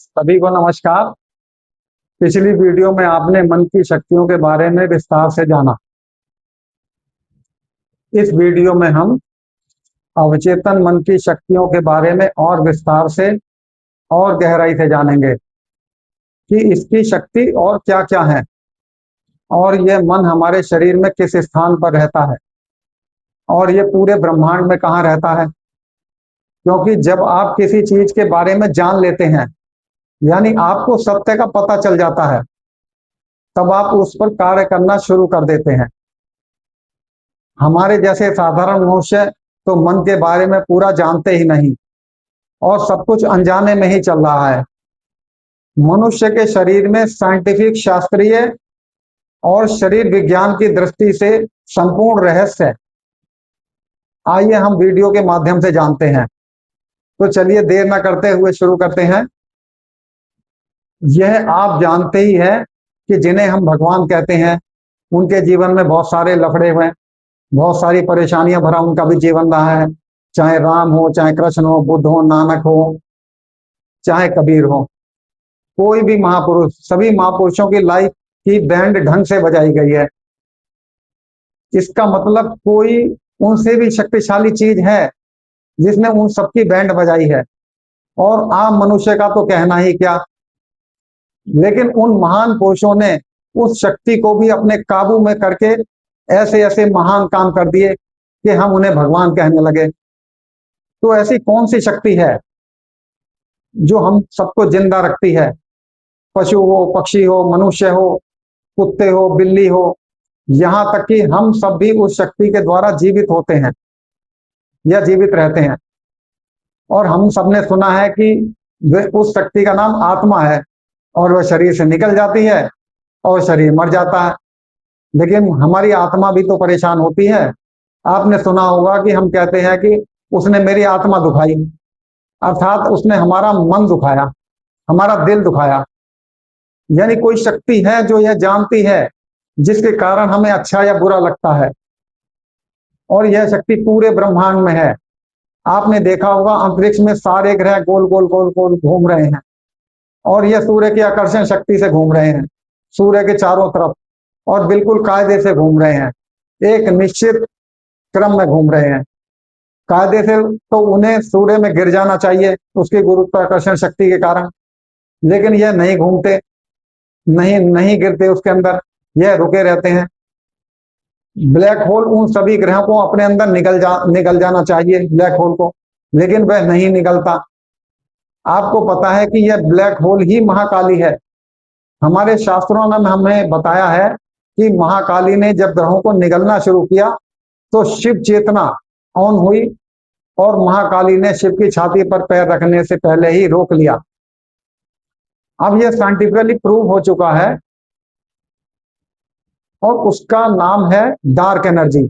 सभी को नमस्कार। पिछली वीडियो में आपने मन की शक्तियों के बारे में विस्तार से जाना। इस वीडियो में हम अवचेतन मन की शक्तियों के बारे में और विस्तार से और गहराई से जानेंगे कि इसकी शक्ति और क्या क्या है और यह मन हमारे शरीर में किस स्थान पर रहता है और यह पूरे ब्रह्मांड में कहाँ रहता है। क्योंकि जब आप किसी चीज के बारे में जान लेते हैं, यानी आपको सत्य का पता चल जाता है, तब आप उस पर कार्य करना शुरू कर देते हैं। हमारे जैसे साधारण मनुष्य तो मन के बारे में पूरा जानते ही नहीं और सब कुछ अनजाने में ही चल रहा है। मनुष्य के शरीर में साइंटिफिक, शास्त्रीय और शरीर विज्ञान की दृष्टि से संपूर्ण रहस्य है। आइए हम वीडियो के माध्यम से जानते हैं। तो चलिए देर न करते हुए शुरू करते हैं। यह आप जानते ही हैं कि जिन्हें हम भगवान कहते हैं, उनके जीवन में बहुत सारे लफड़े हुए, बहुत सारी परेशानियां भरा उनका भी जीवन रहा है। चाहे राम हो, चाहे कृष्ण हो, बुद्ध हो, नानक हो, चाहे कबीर हो, कोई भी महापुरुष, सभी महापुरुषों की लाइफ की बैंड ढंग से बजाई गई है। इसका मतलब कोई उनसे भी शक्तिशाली चीज है जिसने उन सबकी बैंड बजाई है, और आम मनुष्य का तो कहना ही क्या। लेकिन उन महान पुरुषों ने उस शक्ति को भी अपने काबू में करके ऐसे ऐसे महान काम कर दिए कि हम उन्हें भगवान कहने लगे। तो ऐसी कौन सी शक्ति है जो हम सबको जिंदा रखती है? पशु हो, पक्षी हो, मनुष्य हो, कुत्ते हो, बिल्ली हो, यहाँ तक कि हम सब भी उस शक्ति के द्वारा जीवित होते हैं या जीवित रहते हैं। और हम सबने सुना है कि उस शक्ति का नाम आत्मा है, और वह शरीर से निकल जाती है और शरीर मर जाता है। लेकिन हमारी आत्मा भी तो परेशान होती है। आपने सुना होगा कि हम कहते हैं कि उसने मेरी आत्मा दुखाई, अर्थात उसने हमारा मन दुखाया, हमारा दिल दुखाया। यानी कोई शक्ति है जो यह जानती है जिसके कारण हमें अच्छा या बुरा लगता है, और यह शक्ति पूरे ब्रह्मांड में है। आपने देखा होगा अंतरिक्ष में सारे ग्रह गोल गोल गोल गोल घूम रहे हैं, और यह सूर्य की आकर्षण शक्ति से घूम रहे हैं, सूर्य के चारों तरफ, और बिल्कुल कायदे से घूम रहे हैं, एक निश्चित क्रम में घूम रहे हैं। कायदे से तो उन्हें सूर्य में गिर जाना चाहिए उसकी गुरुत्वाकर्षण शक्ति के कारण, लेकिन यह नहीं घूमते, नहीं नहीं गिरते उसके अंदर, यह रुके रहते हैं। ब्लैक होल उन सभी ग्रहों को अपने अंदर निगल जाना चाहिए, ब्लैक होल को, लेकिन वह नहीं निकलता। आपको पता है कि यह ब्लैक होल ही महाकाली है। हमारे शास्त्रों ने हमें बताया है कि महाकाली ने जब ग्रहों को निगलना शुरू किया तो शिव चेतना ऑन हुई, और महाकाली ने शिव की छाती पर पैर रखने से पहले ही रोक लिया। अब यह साइंटिफिकली प्रूव हो चुका है, और उसका नाम है डार्क एनर्जी।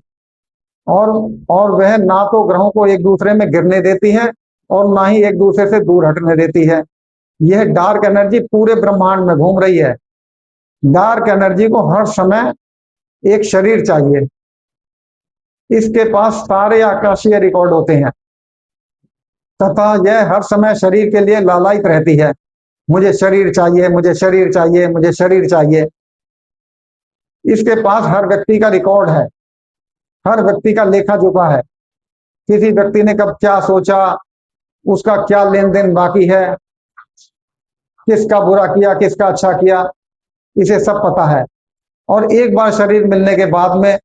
और वह ना तो ग्रहों को एक दूसरे में गिरने देती है और ना ही एक दूसरे से दूर हटने देती है। यह डार्क एनर्जी पूरे ब्रह्मांड में घूम रही है। डार्क एनर्जी को हर समय एक शरीर चाहिए। इसके पास सारे आकाशीय रिकॉर्ड होते हैं, तथा यह हर समय शरीर के लिए लालायित रहती है। मुझे शरीर चाहिए, मुझे शरीर चाहिए, मुझे शरीर चाहिए। इसके पास हर व्यक्ति का रिकॉर्ड है, हर व्यक्ति का लेखा जोखा है। किसी व्यक्ति ने कब क्या सोचा, उसका क्या लेन देन बाकी है, किसका बुरा किया, किसका अच्छा किया, इसे सब पता है। और एक बार शरीर मिलने के बाद में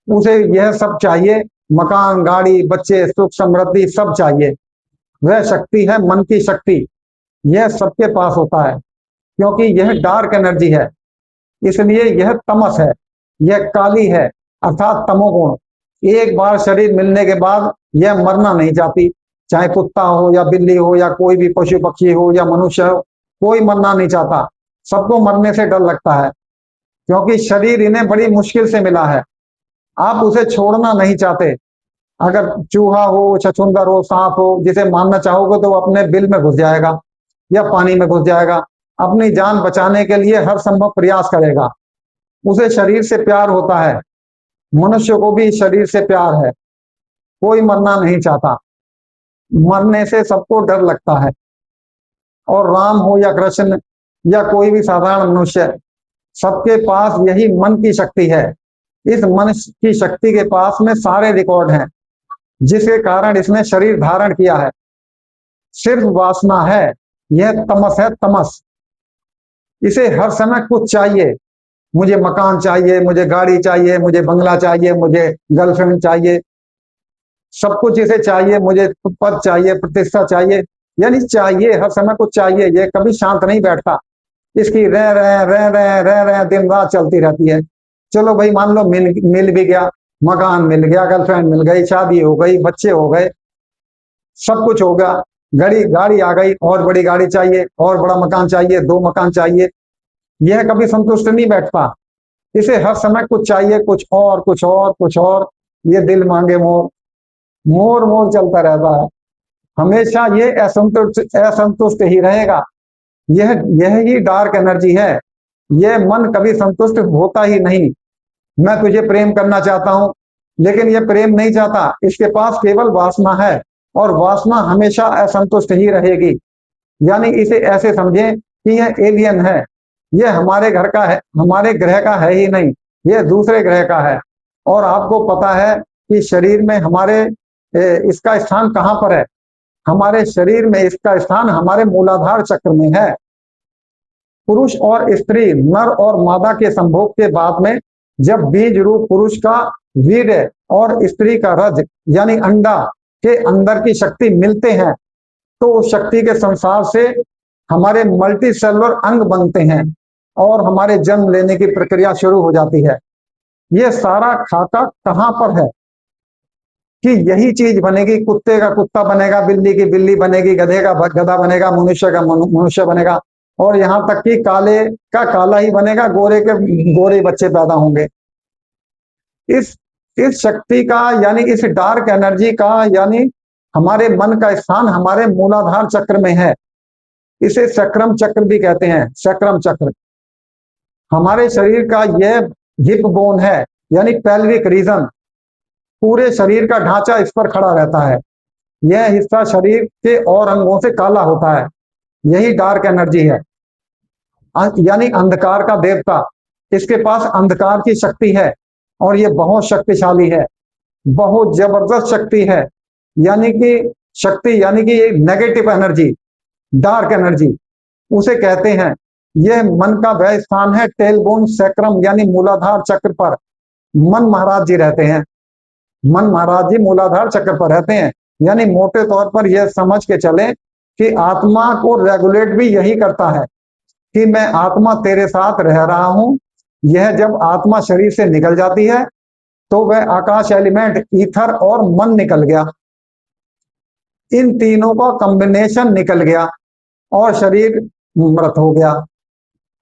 उसे यह सब चाहिए, मकान, गाड़ी, बच्चे, सुख समृद्धि सब चाहिए। वह शक्ति है मन की शक्ति। यह सबके पास होता है, क्योंकि यह डार्क एनर्जी है, इसलिए यह तमस है, यह काली है, अर्थात तमोगुण। एक बार शरीर मिलने के बाद यह मरना नहीं चाहती। चाहे कुत्ता हो या बिल्ली हो या कोई भी पशु पक्षी हो या मनुष्य हो, कोई मरना नहीं चाहता। सबको मरने से डर लगता है, क्योंकि शरीर इन्हें बड़ी मुश्किल से मिला है। आप उसे छोड़ना नहीं चाहते। अगर चूहा हो, छछूंदर हो, सांप हो, जिसे मारना चाहोगे तो वो अपने बिल में घुस जाएगा या पानी में घुस जाएगा, अपनी जान बचाने के लिए हर संभव प्रयास करेगा। उसे शरीर से प्यार होता है। मनुष्य को भी शरीर से प्यार है। कोई मरना नहीं चाहता, मरने से सबको डर लगता है। और राम हो या कृष्ण या कोई भी साधारण मनुष्य, सबके पास यही मन की शक्ति है। इस मन की शक्ति के पास में सारे रिकॉर्ड हैं, जिसके कारण इसने शरीर धारण किया है। सिर्फ वासना है, यह तमस है, तमस। इसे हर समय कुछ चाहिए, मुझे मकान चाहिए, मुझे गाड़ी चाहिए, मुझे बंगला चाहिए, मुझे गर्लफ्रेंड चाहिए, सब कुछ इसे चाहिए, मुझे पद चाहिए, प्रतिष्ठा चाहिए, यानी चाहिए, हर समय कुछ चाहिए। ये कभी शांत नहीं बैठता, इसकी रह रहे दिन रात चलती रहती है। चलो भाई, मान लो मिल भी गया, मकान मिल गया, गर्लफ्रेंड मिल गई, शादी हो गई, बच्चे हो गए, सब कुछ हो गया, गाड़ी आ गई, और बड़ी गाड़ी चाहिए, और बड़ा मकान चाहिए, 2 मकान चाहिए। यह कभी संतुष्ट नहीं बैठता, इसे हर समय कुछ चाहिए, कुछ और, कुछ और, कुछ और। ये दिल मांगे मोर, मोर मोर चलता रहता है, हमेशा ये असंतुष्ट असंतुष्ट ही रहेगा। यह ही डार्क एनर्जी है। यह मन कभी संतुष्ट होता ही नहीं। मैं तुझे प्रेम करना चाहता हूं, लेकिन यह प्रेम नहीं चाहता, इसके पास केवल वासना है, और वासना हमेशा असंतुष्ट ही रहेगी। यानी इसे ऐसे समझें कि यह एलियन है, यह हमारे घर का है, हमारे ग्रह का है ही नहीं, यह दूसरे ग्रह का है। और आपको पता है कि शरीर में हमारे इसका स्थान कहां पर है? हमारे शरीर में इसका स्थान हमारे मूलाधार चक्र में है। पुरुष और स्त्री, नर और मादा के संभोग के बाद में जब बीज रूप पुरुष का वीर्य और स्त्री का रज यानी अंडा के अंदर की शक्ति मिलते हैं, तो उस शक्ति के संसार से हमारे मल्टी सेलुलर अंग बनते हैं और हमारे जन्म लेने की प्रक्रिया शुरू हो जाती है। यह सारा खाका कहां पर है कि यही चीज बनेगी? कुत्ते का कुत्ता बनेगा, बिल्ली की बिल्ली बनेगी, गधे का गधा बनेगा, मनुष्य का मनुष्य बनेगा, और यहां तक कि काले का काला ही बनेगा, गोरे के गोरे बच्चे पैदा होंगे। इस शक्ति का, यानी इस डार्क एनर्जी का, यानी हमारे मन का स्थान हमारे मूलाधार चक्र में है। इसे चक्रम चक्र भी कहते हैं, चक्रम चक्र। हमारे शरीर का यह हिप बोन है, यानी पेल्विक रीजन, पूरे शरीर का ढांचा इस पर खड़ा रहता है। यह हिस्सा शरीर के और अंगों से काला होता है, यही डार्क एनर्जी है, यानी अंधकार का देवता। इसके पास अंधकार की शक्ति है, और यह बहुत शक्तिशाली है, बहुत जबरदस्त शक्ति है। यानी कि शक्ति, यानी कि नेगेटिव एनर्जी, डार्क एनर्जी उसे कहते हैं। यह मन का वह स्थान है, टेलबोन सैक्रम यानी मूलाधार चक्र पर मन महाराज जी रहते हैं। मन महाराज जी मूलाधार चक्र पर रहते हैं। यानी मोटे तौर पर यह समझ के चले कि आत्मा को रेगुलेट भी यही करता है कि मैं आत्मा तेरे साथ रह रहा हूं। यह जब आत्मा शरीर से निकल जाती है तो वह आकाश एलिमेंट, ईथर और मन निकल गया, इन तीनों का कॉम्बिनेशन निकल गया और शरीर मृत हो गया।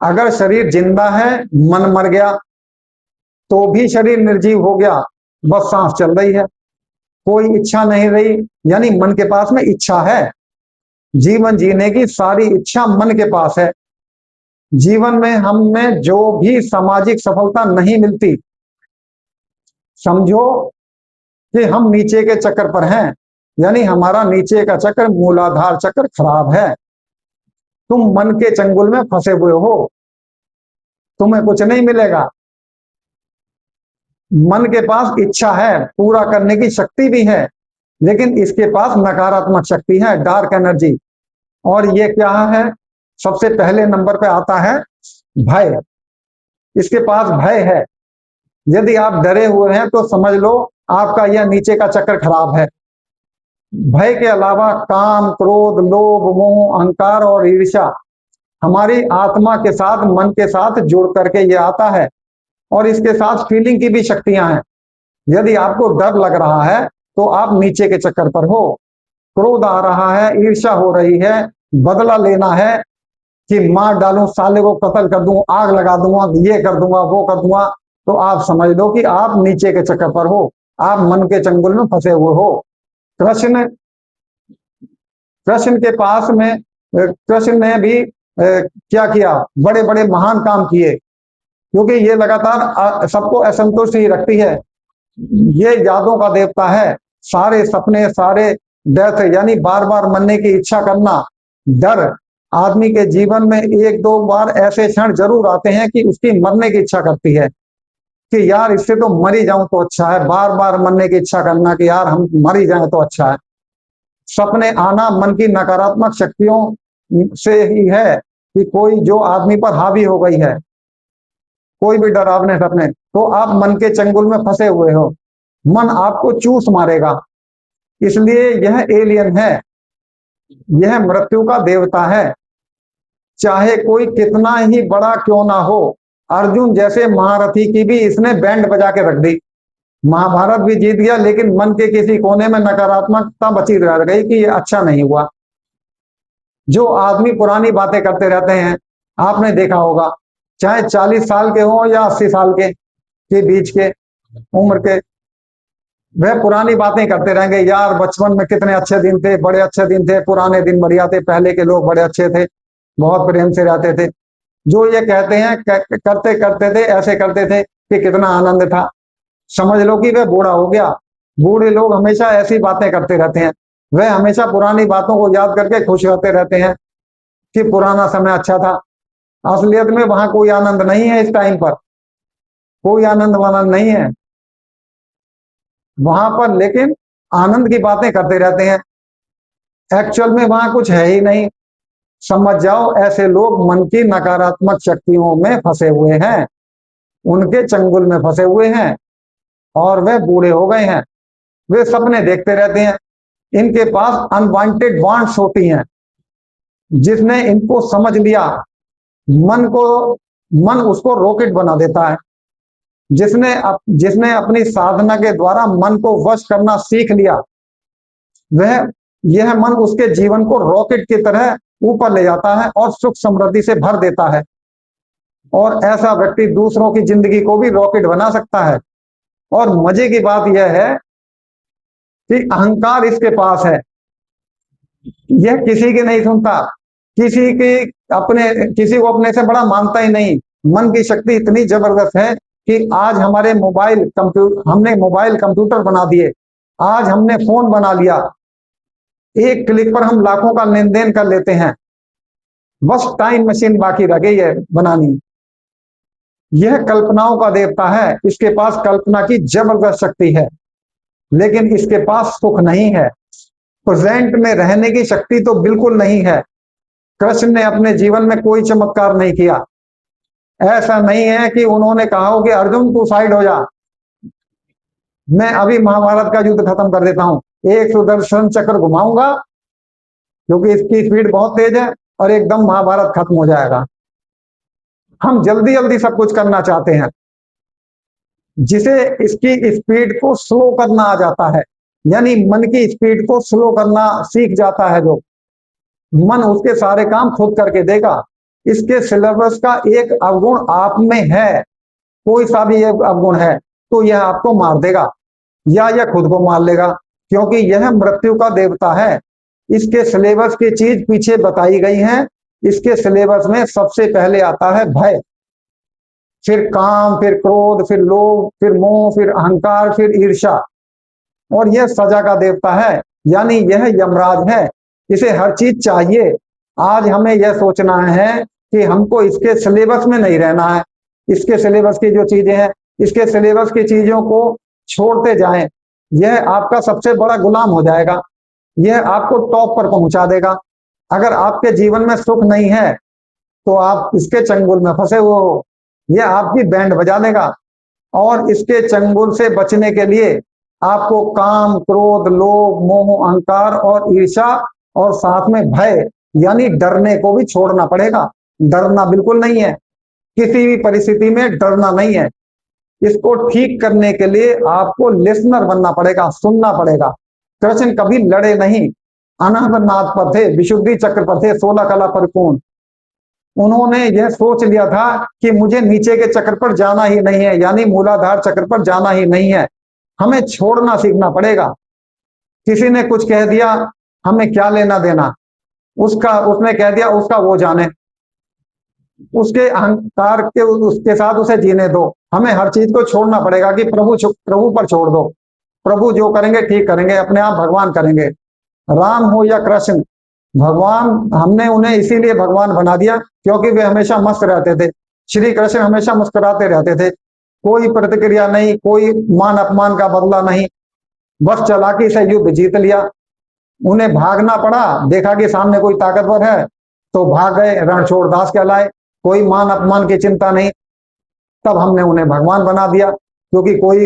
अगर शरीर जिंदा है, मन मर गया, तो भी शरीर निर्जीव हो गया, बस सांस चल रही है, कोई इच्छा नहीं रही। यानी मन के पास में इच्छा है, जीवन जीने की सारी इच्छा मन के पास है। जीवन में हमें जो भी सामाजिक सफलता नहीं मिलती, समझो कि हम नीचे के चक्र पर हैं, यानी हमारा नीचे का चक्र, मूलाधार चक्र खराब है। तुम मन के चंगुल में फंसे हुए हो, तुम्हें कुछ नहीं मिलेगा। मन के पास इच्छा है, पूरा करने की शक्ति भी है, लेकिन इसके पास नकारात्मक शक्ति है, डार्क एनर्जी। और ये क्या है? सबसे पहले नंबर पे आता है भय। इसके पास भय है। यदि आप डरे हुए हैं तो समझ लो आपका यह नीचे का चक्र खराब है। भय के अलावा काम, क्रोध, लोभ, मोह, अहंकार और ईर्ष्या हमारी आत्मा के साथ, मन के साथ जुड़ करके ये आता है, और इसके साथ फीलिंग की भी शक्तियां हैं। यदि आपको डर लग रहा है तो आप नीचे के चक्कर पर हो। क्रोध आ रहा है, ईर्ष्या हो रही है, बदला लेना है कि मार डालूं, साले को कत्ल कर दूं, आग लगा दूंगा, ये कर दूंगा, वो कर दूंगा, तो आप समझ लो कि आप नीचे के चक्कर पर हो, आप मन के चंगुल में फंसे हुए हो। कृष्ण कृष्ण के पास में, कृष्ण ने भी क्या किया? बड़े बड़े महान काम किए, क्योंकि ये लगातार सबको असंतुष्ट ही रखती है। ये यादों का देवता है। सारे सपने, सारे डेथ, यानी बार बार मरने की इच्छा करना, डर, आदमी के जीवन में एक दो बार ऐसे क्षण जरूर आते हैं कि उसकी मरने की इच्छा करती है कि यार इससे तो मर ही जाऊं तो अच्छा है। बार बार मरने की इच्छा करना कि यार हम मर ही जाएं तो अच्छा है। सपने आना मन की नकारात्मक शक्तियों से ही है कि कोई जो आदमी पर हावी हो गई है, कोई भी डरावने सपने, तो आप मन के चंगुल में फंसे हुए हो, मन आपको चूस मारेगा। इसलिए यह एलियन है, यह मृत्यु का देवता है, चाहे कोई कितना ही बड़ा क्यों ना हो। अर्जुन जैसे महारथी की भी इसने बैंड बजा के रख दी, महाभारत भी जीत गया, लेकिन मन के किसी कोने में नकारात्मकता बची रह गई कि ये अच्छा नहीं हुआ। जो आदमी पुरानी बातें करते रहते हैं, आपने देखा होगा, चाहे 40 साल के हो या 80 साल के बीच के उम्र के, वह पुरानी बातें करते रहेंगे। यार बचपन में कितने अच्छे दिन थे, बड़े अच्छे दिन थे, पुराने दिन बढ़िया थे, पहले के लोग बड़े अच्छे थे, बहुत प्रेम से रहते थे। जो ये कहते हैं करते करते थे, ऐसे करते थे कि कितना आनंद था। समझ लो कि वह बूढ़ा हो गया। बूढ़े लोग हमेशा ऐसी बातें करते रहते हैं, वह हमेशा पुरानी बातों को याद करके खुश रहते रहते हैं कि पुराना समय अच्छा था। असलियत में वहां कोई आनंद नहीं है, इस टाइम पर कोई आनंद वानंद नहीं है वहां पर, लेकिन आनंद की बातें करते रहते हैं। एक्चुअल में वहां कुछ है ही नहीं। समझ जाओ, ऐसे लोग मन की नकारात्मक शक्तियों में फंसे हुए हैं, उनके चंगुल में फंसे हुए हैं और वे बूढ़े हो गए हैं। वे सपने देखते रहते हैं, इनके पास अनवांटेड वांट्स होती हैं। जिसने इनको समझ लिया, मन को मन उसको रॉकेट बना देता है। जिसने अपनी साधना के द्वारा मन को वश करना सीख लिया, वह यह मन उसके जीवन को रॉकेट की तरह ऊपर ले जाता है और सुख समृद्धि से भर देता है। और ऐसा व्यक्ति दूसरों की जिंदगी को भी रॉकेट बना सकता है। और मजे की बात यह है कि अहंकार इसके पास है, यह किसी की नहीं सुनता, किसी की किसी को अपने से बड़ा मानता ही नहीं। मन की शक्ति इतनी जबरदस्त है कि आज हमने मोबाइल कंप्यूटर बना दिए, आज हमने फोन बना लिया, एक क्लिक पर हम लाखों का लेन देन कर लेते हैं। बस टाइम मशीन बाकी रह गई है बनानी। यह कल्पनाओं का देवता है, इसके पास कल्पना की जबरदस्त शक्ति है, लेकिन इसके पास सुख नहीं है। प्रेजेंट में रहने की शक्ति तो बिल्कुल नहीं है। कृष्ण ने अपने जीवन में कोई चमत्कार नहीं किया। ऐसा नहीं है कि उन्होंने कहा हो कि अर्जुन तू साइड हो जा, मैं अभी महाभारत का युद्ध खत्म कर देता हूं, एक सुदर्शन चक्र घुमाऊंगा क्योंकि इसकी स्पीड बहुत तेज है और एकदम महाभारत खत्म हो जाएगा। हम जल्दी जल्दी सब कुछ करना चाहते हैं। जिसे इसकी स्पीड को स्लो करना आ जाता है, यानी मन की स्पीड को स्लो करना सीख जाता है, जो मन उसके सारे काम खुद करके देगा। इसके सिलेबस का एक अवगुण आप में है, कोई सा भी एक अवगुण है तो यह आपको मार देगा या यह खुद को मार लेगा, क्योंकि यह मृत्यु का देवता है। इसके सिलेबस की चीज पीछे बताई गई है। इसके सिलेबस में सबसे पहले आता है भय, फिर काम, फिर क्रोध, फिर लोभ, फिर मोह, फिर अहंकार, फिर ईर्ष्या, और यह सजा का देवता है, यानी यह यमराज है। इसे हर चीज चाहिए। आज हमें यह सोचना है कि हमको इसके सिलेबस में नहीं रहना है। इसके सिलेबस की जो चीजें हैं, इसके सिलेबस की चीजों को छोड़ते जाएं, यह आपका सबसे बड़ा गुलाम हो जाएगा, यह आपको टॉप पर पहुंचा देगा। अगर आपके जीवन में सुख नहीं है तो आप इसके चंगुल में फंसे हुए हो, यह आपकी बैंड बजा देगा। और इसके चंगुल से बचने के लिए आपको काम, क्रोध, लोभ, मोह, अहंकार और ईर्ष्या और साथ में भय यानी डरने को भी छोड़ना पड़ेगा। डरना बिल्कुल नहीं है, किसी भी परिस्थिति में डरना नहीं है। इसको ठीक करने के लिए आपको लिसनर बनना पड़ेगा, सुनना पड़ेगा। कृष्ण कभी लड़े नहीं, अनंत नाथ पर थे, विशुद्धि चक्र पर थे, 16 कला परिपूर्ण। उन्होंने यह सोच लिया था कि मुझे नीचे के चक्र पर जाना ही नहीं है, यानी मूलाधार चक्र पर जाना ही नहीं है, हमें छोड़ना सीखना पड़ेगा। किसी ने कुछ कह दिया, हमें क्या लेना देना, उसने कह दिया उसका वो जाने, उसके अहंकार के उसके साथ उसे जीने दो। हमें हर चीज को छोड़ना पड़ेगा कि प्रभु पर छोड़ दो, प्रभु जो करेंगे ठीक करेंगे, अपने आप भगवान करेंगे। राम हो या कृष्ण, भगवान, हमने उन्हें इसीलिए भगवान बना दिया क्योंकि वे हमेशा मस्त रहते थे। श्री कृष्ण हमेशा मुस्कुराते रहते थे, कोई प्रतिक्रिया नहीं, कोई मान अपमान का बदला नहीं, बस चालाकी से युद्ध जीत लिया। उन्हें भागना पड़ा, देखा कि सामने कोई ताकतवर है तो भाग गए, रणछोड़दास कहलाए, कोई मान अपमान की चिंता नहीं। तब हमने उन्हें भगवान बना दिया, क्योंकि कोई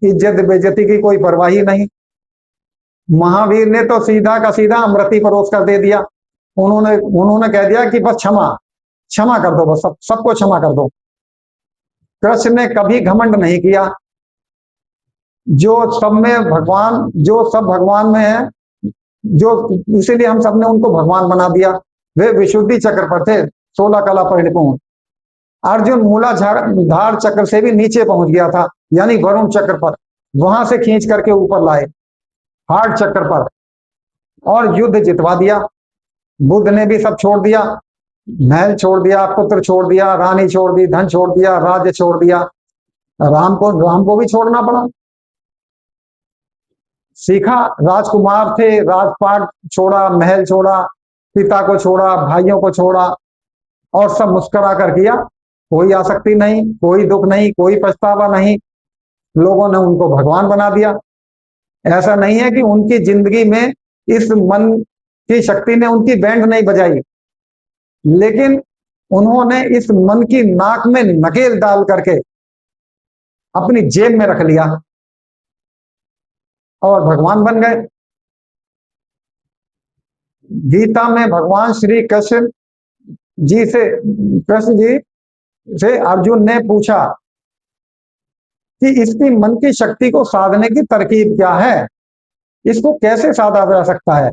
इज्जत बेइज्जती की कोई परवाह ही नहीं। महावीर ने तो सीधा का सीधा अमृति परोस कर दे दिया। उन्होंने उन्होंने कह दिया कि बस क्षमा, क्षमा कर दो, बस सबको क्षमा कर दो। कृष्ण ने कभी घमंड नहीं किया। जो सब में भगवान, जो सब भगवान में है, जो, इसीलिए हम सबने उनको भगवान बना दिया। वे विशुद्धि चक्र पर थे, 16 कला परिपूर्ण। अर्जुन मूलाधार चक्र से भी नीचे पहुंच गया था, यानी वरुण चक्र पर, वहां से खींच करके ऊपर लाए हार्ट चक्र पर, और युद्ध जितवा दिया। बुद्ध ने भी सब छोड़ दिया, महल छोड़ दिया, पुत्र छोड़ दिया, रानी छोड़ दी, धन छोड़ दिया, राज्य छोड़ दिया। राम को भी छोड़ना पड़ा। सीखा, राजकुमार थे, राजपाट छोड़ा, महल छोड़ा, पिता को छोड़ा, भाइयों को छोड़ा, और सब मुस्कुरा कर किया। कोई आसक्ति नहीं, कोई दुख नहीं, कोई पछतावा नहीं। लोगों ने उनको भगवान बना दिया। ऐसा नहीं है कि उनकी जिंदगी में इस मन की शक्ति ने उनकी बैंड नहीं बजाई, लेकिन उन्होंने इस मन की नाक में नकेल डाल करके अपनी जेब में रख लिया और भगवान बन गए। गीता में भगवान श्री कृष्ण जी से अर्जुन ने पूछा कि इसकी मन की शक्ति को साधने की तरकीब क्या है, इसको कैसे साधा जा सकता है।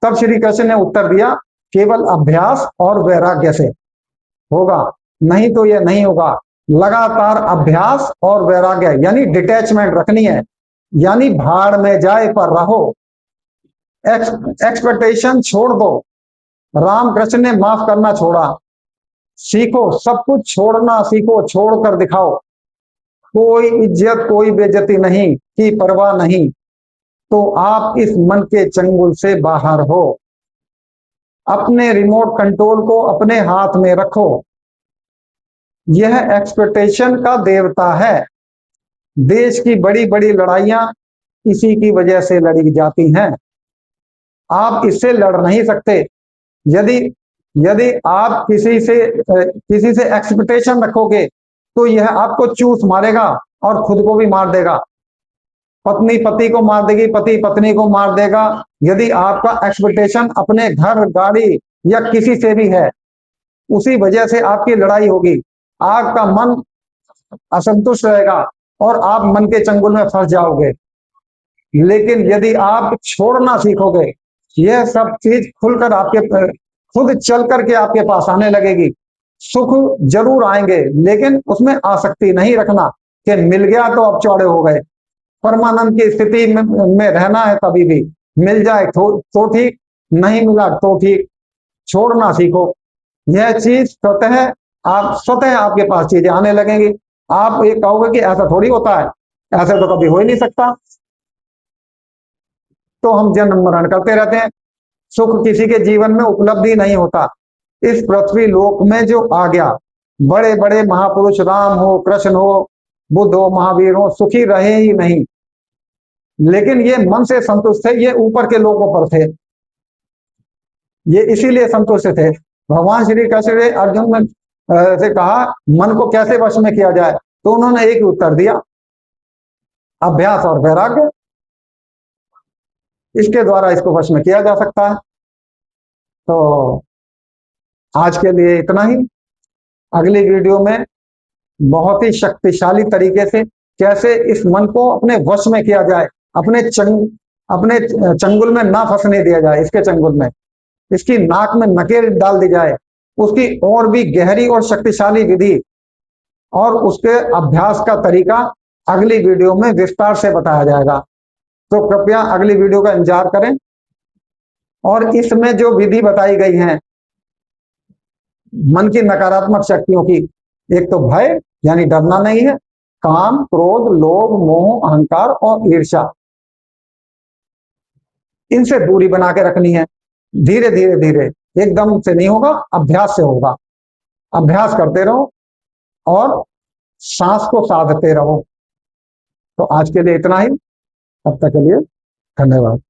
तब श्री कृष्ण ने उत्तर दिया, केवल अभ्यास और वैराग्य से होगा, नहीं तो यह नहीं होगा। लगातार अभ्यास और वैराग्य, यानी डिटैचमेंट रखनी है, यानी भाड़ में जाए पर रहो, एक्सपेक्टेशन छोड़ दो। रामकृष्ण ने माफ करना छोड़ा। सीखो, सब कुछ छोड़ना सीखो, छोड़ कर दिखाओ। कोई इज्जत, कोई बेइज्जती नहीं की परवाह नहीं, तो आप इस मन के चंगुल से बाहर हो। अपने रिमोट कंट्रोल को अपने हाथ में रखो। यह एक्सपेक्टेशन का देवता है। देश की बड़ी बड़ी लड़ाइयां इसी की वजह से लड़ी जाती हैं। आप इससे लड़ नहीं सकते। यदि यदि आप किसी से एक्सपेक्टेशन रखोगे तो यह आपको चूस मारेगा और खुद को भी मार देगा। पत्नी पति को मार देगी, पति पत्नी को मार देगा। यदि आपका एक्सपेक्टेशन अपने घर, गाड़ी या किसी से भी है, उसी वजह से आपकी लड़ाई होगी। आपका मन असंतुष्ट रहेगा और आप मन के चंगुल में फंस जाओगे। लेकिन यदि आप छोड़ना सीखोगे, यह सब चीज खुलकर आपके, खुद चल करके आपके पास आने लगेगी। सुख जरूर आएंगे, लेकिन उसमें आसक्ति नहीं रखना कि मिल गया तो अब चौड़े हो गए। परमानंद की स्थिति में रहना है, कभी भी मिल जाए तो ठीक, नहीं मिला तो ठीक। छोड़ना सीखो। यह चीज स्वतः आपके पास चीजें आने लगेंगी। आप ये कहोगे कि ऐसा थोड़ी होता है, ऐसा तो कभी हो ही नहीं सकता। तो हम जन्म मरण करते रहते हैं। सुख किसी के जीवन में उपलब्धि नहीं होता। इस पृथ्वी लोक में जो आ गया, बड़े बड़े महापुरुष, राम हो, कृष्ण हो, बुद्ध हो, महावीर हो, सुखी रहे ही नहीं। लेकिन ये मन से संतुष्ट थे, ये ऊपर के लोगों पर थे, ये इसीलिए संतुष्ट थे। भगवान श्री कृष्ण ने अर्जुन से कहा, मन को कैसे वश में किया जाए, तो उन्होंने एक उत्तर दिया, अभ्यास और वैराग्य, इसके द्वारा इसको वश में किया जा सकता है। तो आज के लिए इतना ही। अगली वीडियो में बहुत ही शक्तिशाली तरीके से कैसे इस मन को अपने वश में किया जाए, अपने चंगुल में ना फंसने दिया जाए, इसके चंगुल में, इसकी नाक में नकेल डाल दी जाए, उसकी और भी गहरी और शक्तिशाली विधि और उसके अभ्यास का तरीका अगली वीडियो में विस्तार से बताया जाएगा। तो कृपया अगली वीडियो का इंतजार करें। और इसमें जो विधि बताई गई है मन की नकारात्मक शक्तियों की, एक तो भय, यानी डरना नहीं है, काम, क्रोध, लोभ, मोह, अहंकार और ईर्ष्या, इनसे दूरी बना के रखनी है। धीरे धीरे धीरे, एकदम से नहीं होगा, अभ्यास से होगा। अभ्यास करते रहो और सांस को साधते रहो। तो आज के लिए इतना ही, तब तक के लिए धन्यवाद।